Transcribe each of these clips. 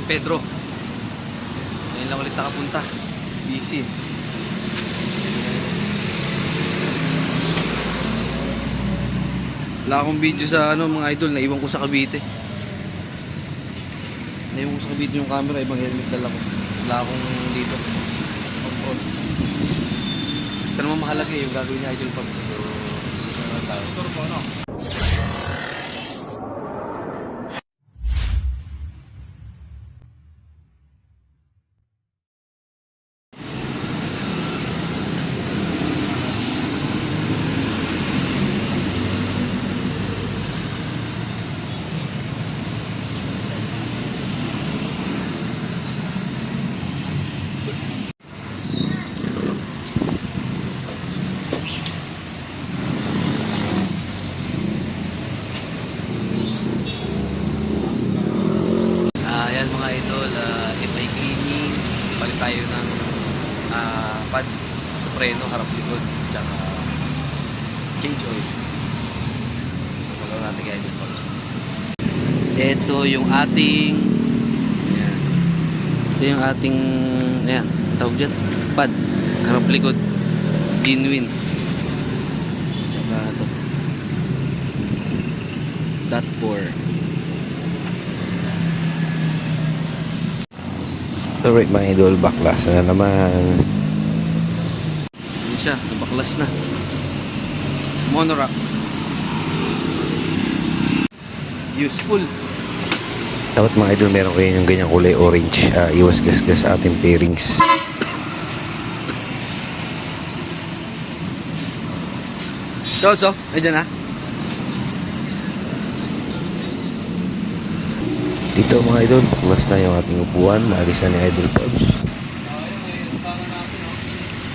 Pedro. Ngayon lang ulit nakapunta. Busy. Wala akong video sa mga idol. Naiwan ko sa Cavite. Naiwan ko sa Cavite yung camera. Ibang helmet dala ko. Wala akong dito. Off-on. Ito naman mahalaga yung gagawin ni Idol Pops. So, turbo no? Mga idol, FI cleaning, palit tayo ng pad sa preno, harap likod, tsaka change oil. Magawa natin kaya idol Pops. Ito yung ating ayan. Ito yung ating ayan, tawag dyan, pad, harap likod, genuine, tsaka ito dot bore. Alright mga idol, baklas na naman. Yan siya, nabaklas na. Monorack. Useful. Dapat mga idol meron kayo yung ganyang kulay orange. Iwas gas-gas sa ating pairings. So, ayan na. Dito mga idol, baklas na yung ating upuan. Naalis na ni Idol Pops.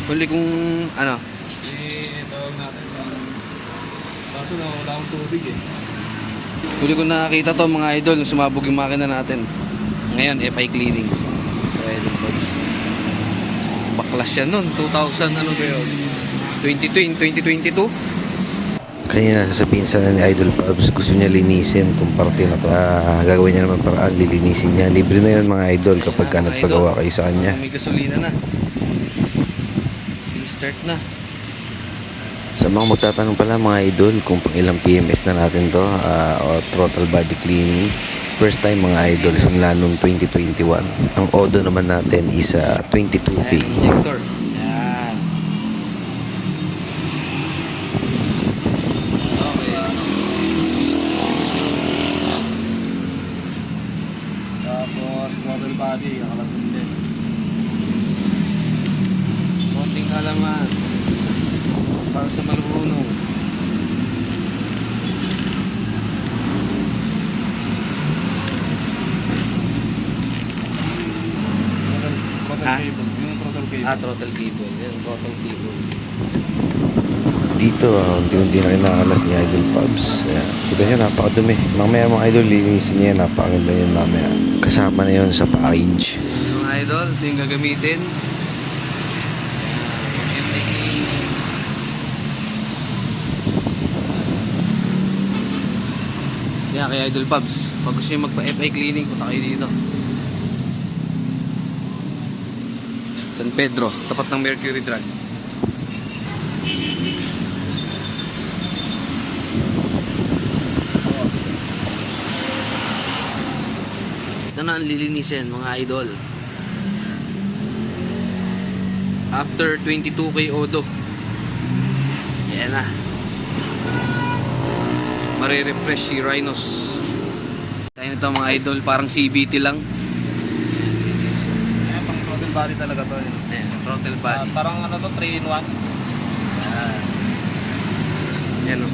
Huli kong ano? Tawag natin. Kaso na wala akong tubig eh. Huli ko nakita to mga idol nung sumabog yung makina natin. Ngayon, FI cleaning. Idol Pops. Baklas yan nun. 2000 ano ba yun? 2022? Kanina sasabihin sana ni Idol Pops, gusto niya linisin itong parte na to. Gagawin niya naman paraan, lilinisin niya. Libre na yun mga idol kapag ka nagpagawa kayo sa kanya. May gasolina na. I-start na. Sa mga magtatanong pala mga idol kung pang ilang PMS na natin to, o throttle body cleaning, first time mga idol simula noong 2021. Ang odo naman natin is 22K. Injector. Yan. Okay. Tapos throttle body, nakalasun din. Konting halaman. Para sa marunong. Yung throttle cable. Throttle cable. Yan, throttle cable. Dito, unti-unti na kinakalas ni Idol Pops. Kita nyo, napakadumi. Mamaya mga idol, linisin niya yan. Napakaganda yan mamaya. Kasama na yun sa package. Yung idol, ito yung gagamitin. Yan, kay Idol Pops. Pag gusto nyo magpa-FI cleaning, punta kayo dito. San Pedro, tapat ng Mercury Drug. Ito na ang lilinisin mga idol. After 22K odo. Yan na. Marirefresh si Rhinos. Tayo nito mga idol, parang CVT lang. Ayan, pang throttle body talaga to eh. Ayan, throttle body. Parang ano to, 3-in-1. Yan o.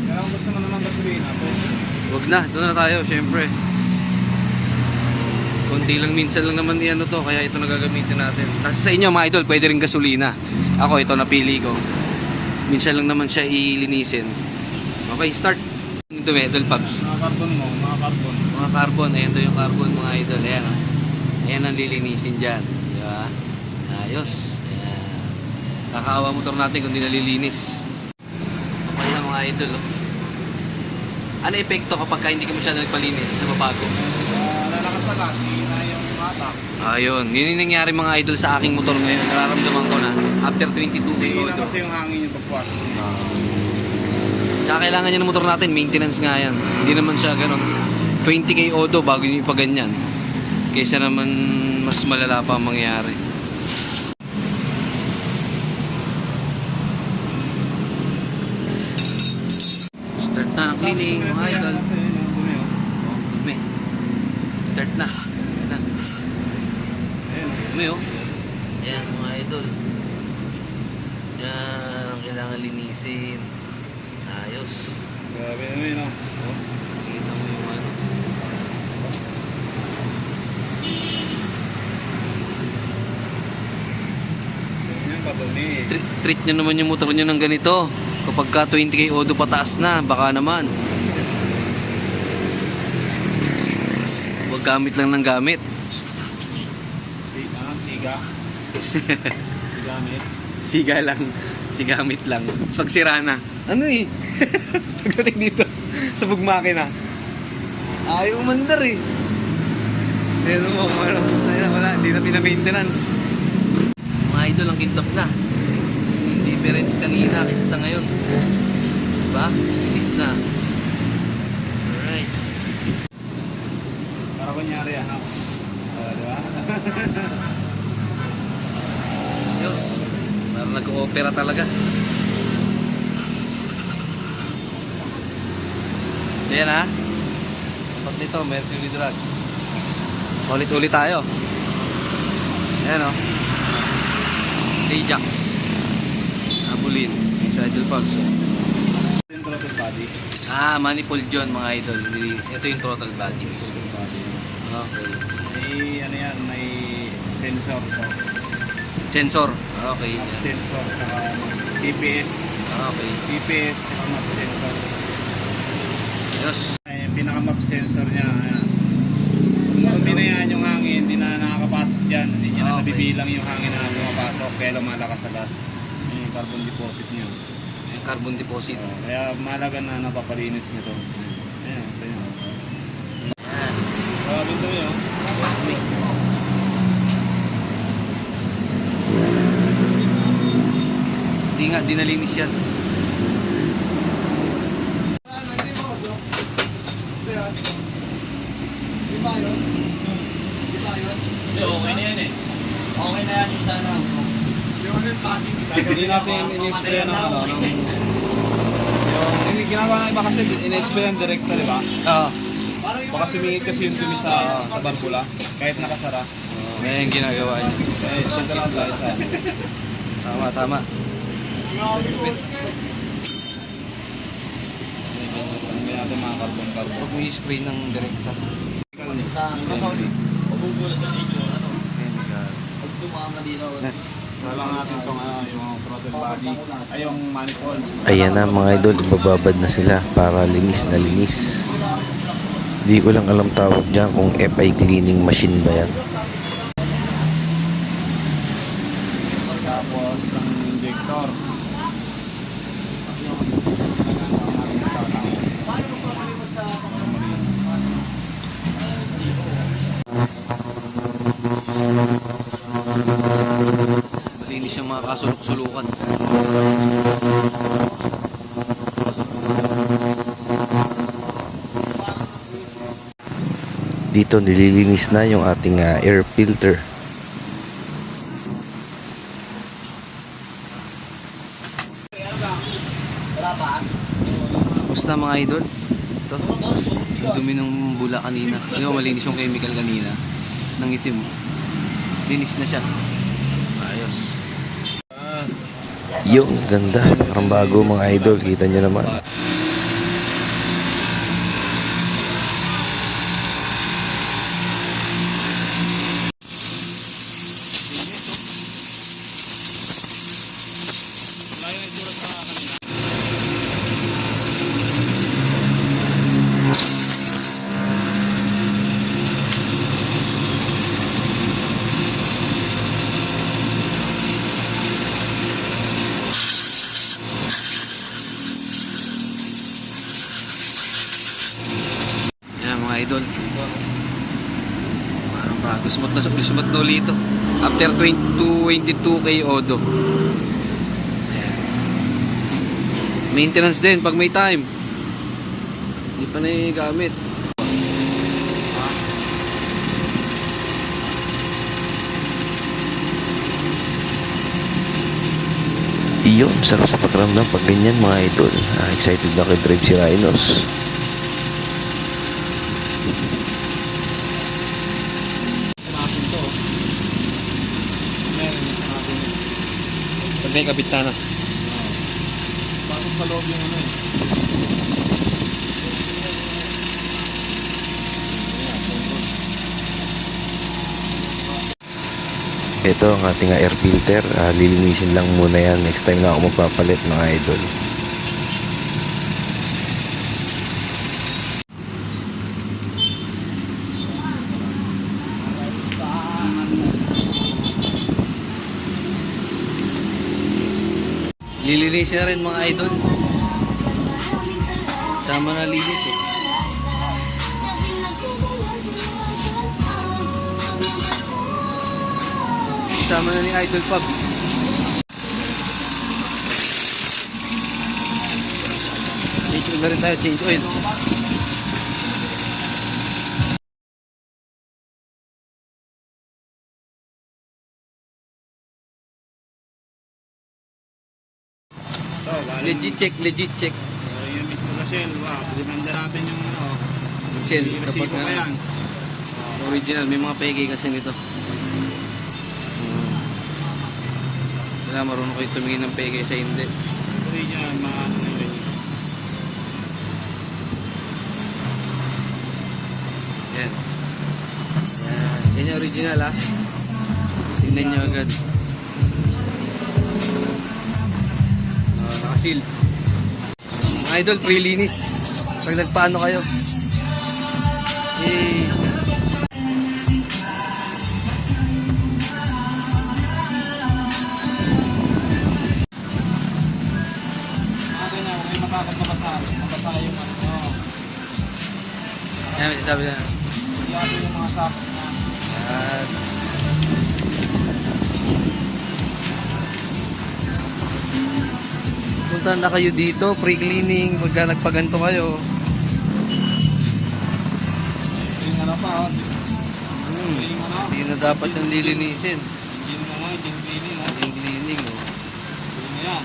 Kaya kung gusto mo naman gasolina, pwede. Huwag na, doon na tayo, syempre. Konti lang, minsan lang naman yan to, kaya ito na gagamitin natin. Kasi sa inyo mga idol, pwede rin gasolina. Ako, ito napili ko. Minsan lang naman siya ilinisin. Okay, start. Ito Idol Pops. Mga carbon mo, mga carbon. Mga carbon, ayan to yung carbon mga idol. Ayan, ayan ang lilinisin dyan. Di ba? Ayos. Ayan. Kakaawa motor natin kung di nalilinis. Okay na mga idol. Oh. Ano epekto kapag hindi ka masyado nagpalinis? Nababago? Lalakas na gas, hindi na yung hatak. Ayun, yun yung nangyari mga idol sa aking motor ngayon. Nararamdaman ko na after 22K Hindi na odo. kasi yung hangin yung pagpasok. Tsaka kailangan niya ng motor natin, maintenance nga yan. Hindi naman siya ganun. 20K odo bago yung ipaganyan. Kaysa naman mas malala pa ang mangyari. Start na ng cleaning mga idol. Dumi. Start na. Ayan na. Dumi oh. Ayan mga idol. Yan ang kailangan linisin. Ayos. Grabe naman no? Oh, kita mo yung ano. Yan patuni. Treat nyo naman yung motor nyo ng ganito. Kapag ka 20K odo pataas na, baka naman. Huwag gamit lang ng gamit. Siga. Sigamit. Siga lang. Sigamit lang. Pag sira na. Ano eh? Pagdating dito sa bugmakina. Ayaw umandar eh. Pero mo, wala. Hindi na pina-maintenance. Mga idol ang kintap na. Yung difference kanina kaysa sa ngayon. Diba? Ilis na. Alright. Para kunyari ano. Diba? Diyos. Parang nag-opera talaga. Ayan ha. Tapat nito, Mercury Drag. Ulit-ulit tayo. Ayan o. Ajax. Abulin. Sa idol pubs. Yung throttle body. Manifold yun mga idol. Ito yung throttle body. Okay. May ano yan, may sensor to. Sensor. Okay. Yan. Sensor saka GPS. Okay. GPS saka map sensor. Ayos. Ay, yung pinaka-map sensor niya. Ayan. Kung binayaan yung hangin, hindi na nakakapasok dyan. Hindi niya na Okay. nabibilang yung hangin na pumapasok kaya lumalakas sa gas. Yung carbon deposit niya. Yung carbon deposit. Kaya mahalaga na napapalinis niya to. Ayan, ito yun. Yan. Grabe ito yun. Hindi nga, di nalinis yan. Okay na yan eh. Okay na yan yung sana. Hindi natin in-spray ng ano. Yung ginagawa ng iba kasi in-spray ang direkta, di ba? Oo. Baka sumingit kasi yung dumi sa barbula. Kahit nakasara. May yung ginagawa niya. Eh, siyempre lang tayo sa Tama, tama. Hindi natin mga carbon-carbon. Huwag mo i-spray ng direkta. Sa Saudi. Salang natin itong yung throttle body. Ay, yung manifold. Ayan na mga idol, ibababad na sila para linis na linis. Di ko lang alam tawag dyan kung FI cleaning machine ba yan. Tapos, ng injector. Malinis yung mga kasulok-sulukan. Dito nililinis na yung ating air filter. Tapos na mga idol. Ito. Yung dumi ng bula kanina. Hindi mo malinis yung chemical kanina. Nang itim. Linis na siya. Ayos. Yung ganda, parang bago mga idol, kita nyo naman. idol. Parang bago. Smooth na ulit ito. After 22K Odo. Ayan. Maintenance din pag may time. Hindi pa na gamit. Iyon, sarap sa pakiramdam pag ganyan mga idol. Excited na kayo drive si Rhinos. Natin to. Meron natin. Pag may kabit na. Bakit pa loob yung ano eh. Ito ang ating air filter. Lilinisin lang muna yan. Next time na ako magpapalit mga idol. Lilinisin na rin mga idol. Sama na linis eh. Sama na ni Idol Pub. Change oil na rin tayo, change oil. So, Legit check. yung mismo sa shell. Wow, dinanda natin yung ano. Shell, Yung kapag resibo pa yan. original, may mga peke kasi nito. Wala, marunong kayo tumingin ng peke sa hindi. Tuloy niya, maano na yun. Yan. Yan yung original ah. Tingnan nyo agad. Nakasil. Mga idol, pre-linis. Pag nagpaano kayo. Eh. Akin na, may makakapapasal. Mapasal yung ano. Yan, sabi na. Yado yung mga sapot na. Yan. Punta na kayo dito, pre-cleaning, pagka nagpaganto kayo. Yung ano pa, oh. Yung ano. Hindi na dapat yung lilinisin. Yung ano, yung cleaning, oh. Yung cleaning, oh. Yung yan.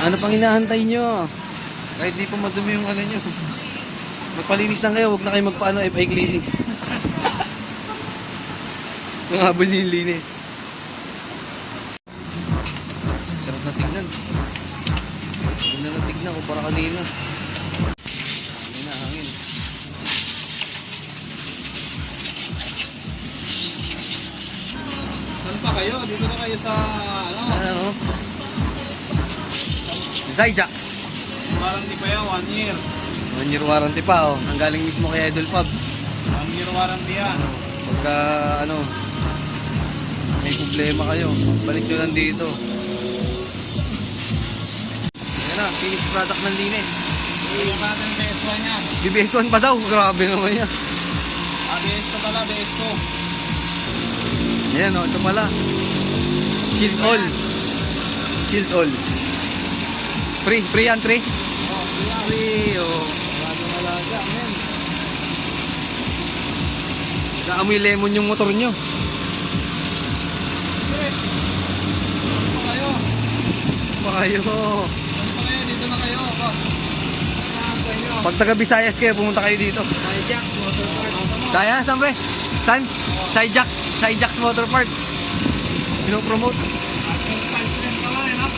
Ano pang inaantay nyo? Kahit di pa madumi yung ano nyo. Magpalinis lang kayo, huwag na kayo magpaano, FI cleaning. Mga habol nilinis. Sarap na tignan. Hindi na tignan ko para kanina. Hangin na, hangin. Saan pa kayo? Dito na kayo sa ano? Ano? Zyjax. Parang di pa yan, 1 year. 1 year warranty pa, oh. Ang galing mismo kay Idol Pubs. 1 year warranty yan. Pagka, ano, may problema kayo, balik nyo lang dito. Yan na, finished product ng linis. Yung natin sa S1 yan. BBS1 pa daw, grabe naman yan. ABS ko pala, BS ko. Ayan o, ito pala. Shield all. Shield all. Free yan, free. Oh, yan. Free, oh. Maraming malaga, men. Naamoy lemon yung motor nyo. Okay. Dito na kayo. Pa kayo. Dito na kayo, dito na kayo. Nakakantay nyo. Pag taga Visayas kayo, pumunta kayo dito. May jack, motor parts. Kaya, saan pre? Saan? Zyjax Motor Parts. Pinopromote. Ating punchline pala, eh, no?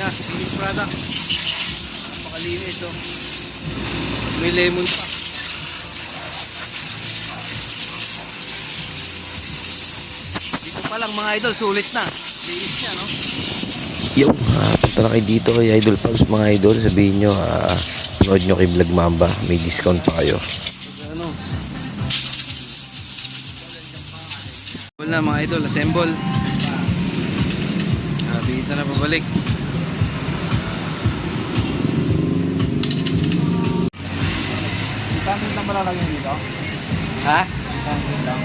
Na, finished product. Napakalinis, oh. May lemon pa. Dito pa lang mga idol, sulit na. Linis niya, no? Yung, punta na kayo dito kay Idol Pubs mga idol. Sabihin nyo, panood nyo kay Vlog Mamba. May discount pa kayo. Ano? Wala mga idol, assemble. Dito na pabalik. malalagay dito? Ha? Concrete lang.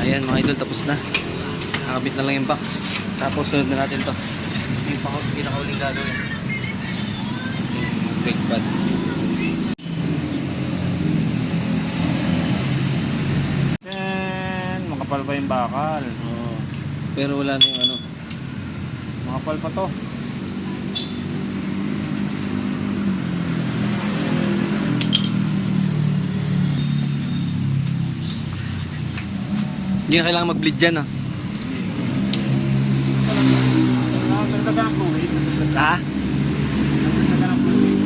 Ayan mga idol, tapos na. Nakabit na lang yung box. Tapos sunod na natin to. Yung pinakauling gagawin. Yung brake pad. Then, makapal pa yung bakal. Oo. Pero wala na yung ano. Makapal pa to. Hindi na kailangan mag-bleed dyan ah. Dagdagan ng fluid. Ha? Dagdagan ng fluid.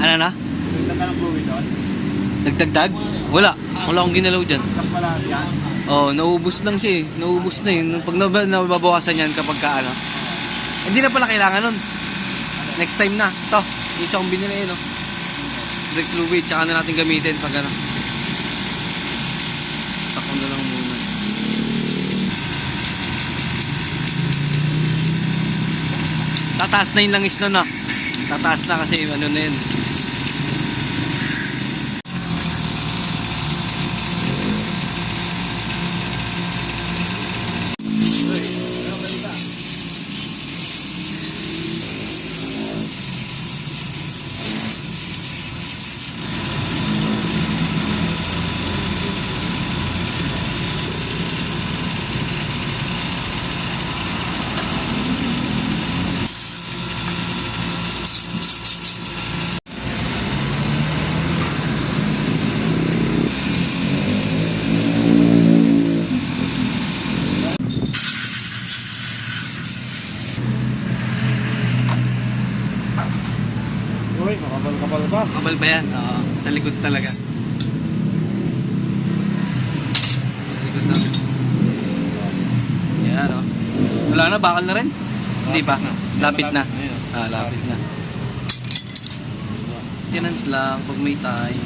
Ano na? Dagdagan ng fluid doon. Nagdagdag? Wala. Wala akong ginalaw dyan. Sak pala yan. Oh, naubos lang siya eh. Naubos na yun. Pag nababawasan yan kapag ka ano. Hindi na pala kailangan nun. Next time na. Ito. Yung isa kong binili no. Brake fluid. Tsaka na natin gamitin pag ano. Takbo na lang muna. Tataas na yung langis nun ah. Tataas na kasi ano na yun. Uy, makapal-kapal pa. Kabal ba yan? Oo. Sa likod talaga. Sa likod lang. Yan o. Wala na, bakal na rin? Hindi pa. Lapit na. Ah, lapit na. Maintenance lang pag may time.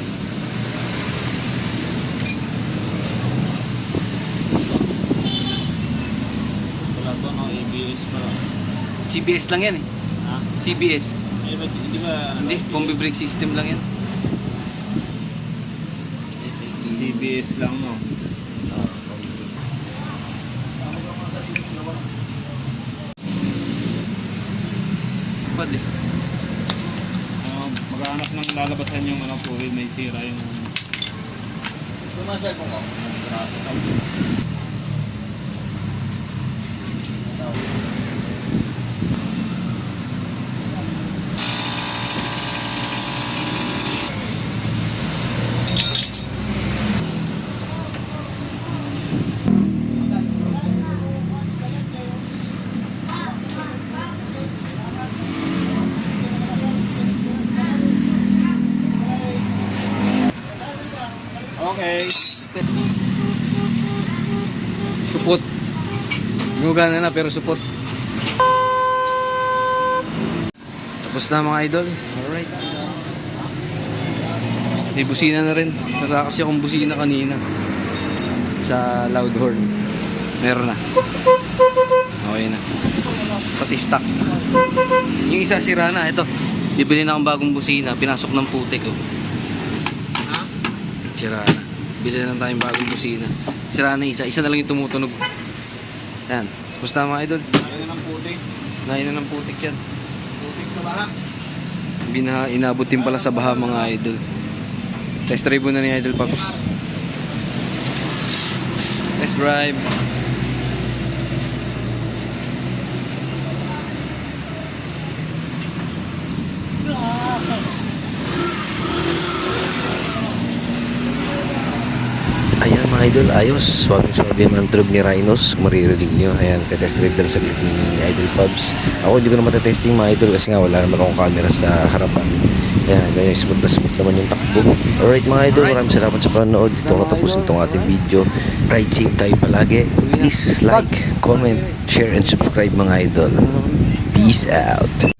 Wala to, no? ABS pala. CBS lang yan eh. Ha? CBS. Eh, hindi ba? Hindi, combi brake system lang yan. CBS lang, no? Pwede. Maghanap ng lalabasan yung ano, fluid, may sira yung Pumasal mo ko. braso. Okay. Supot. Gumagana na pero supot. Tapos na mga idol. Alright. May busina na rin. Nagka kasi akong busina kanina. Sa loud horn. Meron na. Okay na. Pati stock. Yung isa sira na. Ito. Bibili na akong bagong busina. Pinasok ng putik ko. Sira na. Bili na lang tayong bagong busina. Sira na isa. Isa na lang yung tumutunog. Yan. Basta mga idol. Ayaw na ng putik. Nain na ng putik yan. Putik sa baha. Inabot din pala sa baha mga idol. Test drive muna ni Idol Pops. Test drive. Ayan mga idol, ayos. Swabing-swabe ang tunog ni Rhinos. Kung maririnig nyo, ayan, tetest drive lang saglit ni Idol Pubs. Ako hindi ko naman tetesting mga idol kasi nga wala naman akong camera sa harapan. Ayan, ganyan, smooth na smooth naman yung takbo. Alright mga idol, maraming salamat sa panonood. Dito ko natapusin itong ating video. Ride safe tayo palagi. Please like, comment, share, and subscribe mga idol. Peace out.